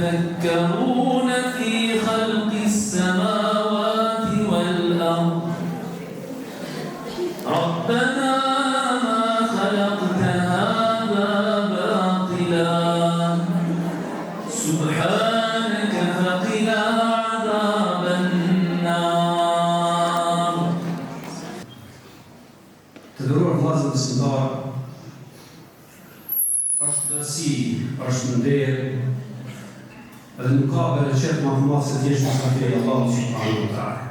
يتفكرون في خلق السماوات والأرض ربنا ما خلقت هذا باطلا سبحانك فقنا عذاب النار. Të vllazë besimtar, është dërsi, është nder, edhe nuk ka bereqet më të madh se të jesh mysafir i Allahut subhanahu wa taala.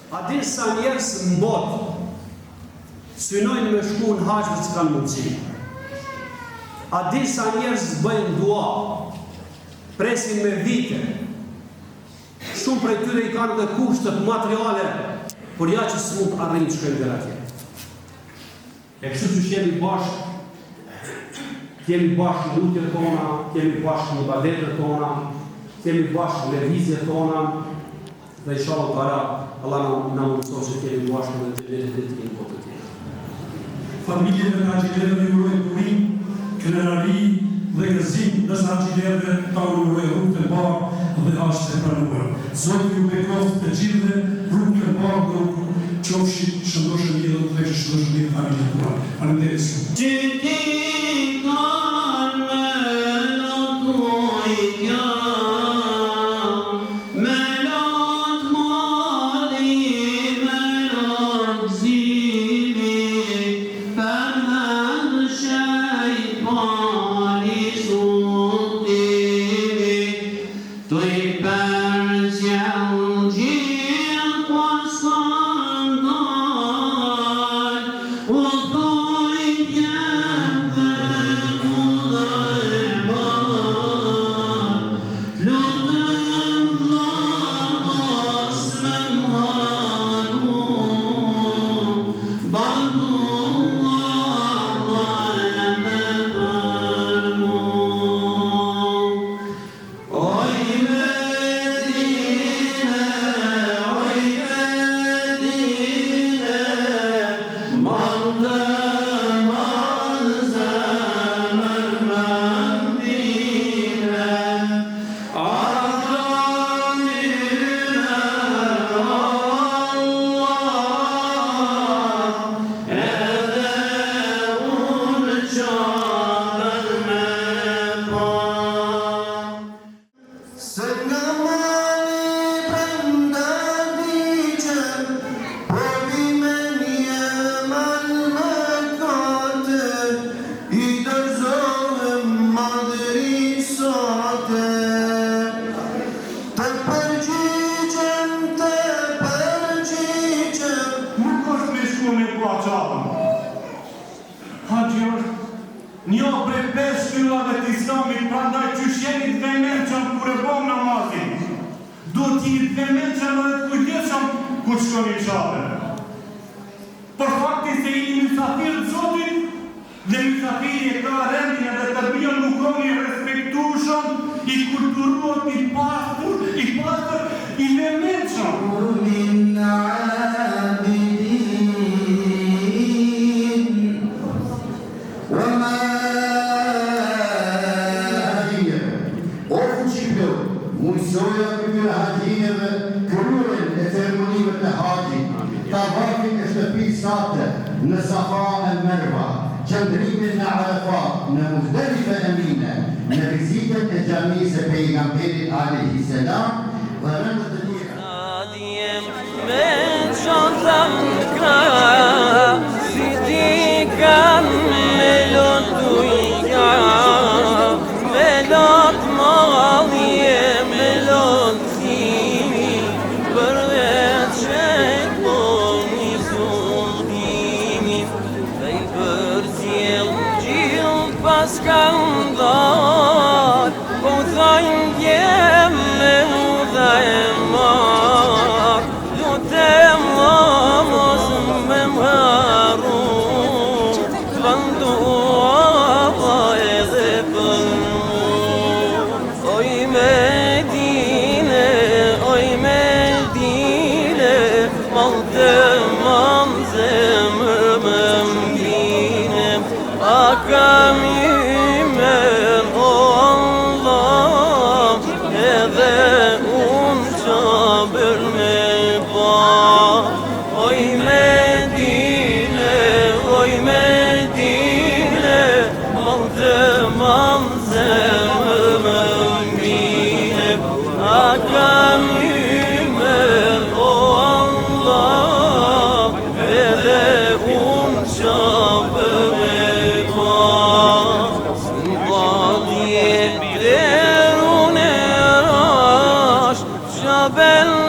A din sa njerëz në botë synojnë me shku në haxh që kanë mundësi? A din sa njerëz bëjnë dua, presin me vite? Shumë prej tyre i kanë dhe kushtet materiale, por ja që s'mund të arrijnë të shkojnë deri atje. E kështu që jemi bashkë, kemi bashkë në lutjet tona, kemi bashkë në ibadetet tona, kemi bashkë në lëvizjet tona, dhe inshallah para Allah na mundëson që kemi bashkë në të xhenetit të kemi botë të tjera. Familjeve të haxhilerëve ju urojmë burim, kënaqëri dhe gëzim, ndërsa haxhilerëve ta urojë rrugë të bardhë dhe hashtë të pranuar. Zoti ju bekoft të gjithëve rrugë të bardhë, qofshin shëndoshë mirë dhe shëndoshë mirë familjen tuaj. Faleminderit shumë. Haxhi është një prej 5 shtyllave të Islamit, prandaj qysh jeni të vemençëm kur e bëm namazin. Duhet të jeni të vemençëm dhe të kujdesshëm kur shkoni në xhame. Për faktin se jeni mysafir të Zotit dhe mysafiri e ka rendin edhe të bjën nukoni respektueshëm, i kulturuar, i pastër, i vemençëm. Mundësoja për të haxhineve kryerjen e ceremonive të haxhit, tavafin e shtëpisë sate në Safa e Merva, qëndrimin në Arafat, në Muzdalife e Mine, në vizitet e xhamisë së pejgamberit alayhi salam dhe rëndë të tjera. Melot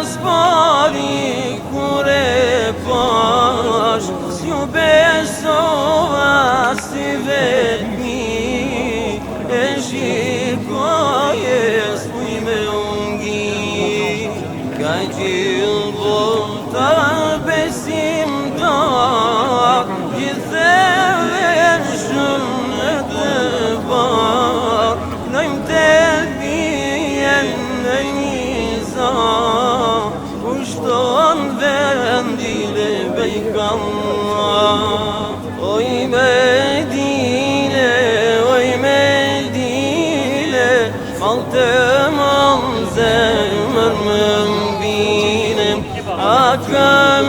s'pari kur e pash, s'ju besova si vetmi, e shikoje s'puj me ungi, ka gjithë volta besim ta, gjithë dhe shumë të bak, nëjmë të bijen në njësa, ushton vendile bejkalla. Oj Medine, mal të mal zemër më mbine, a ka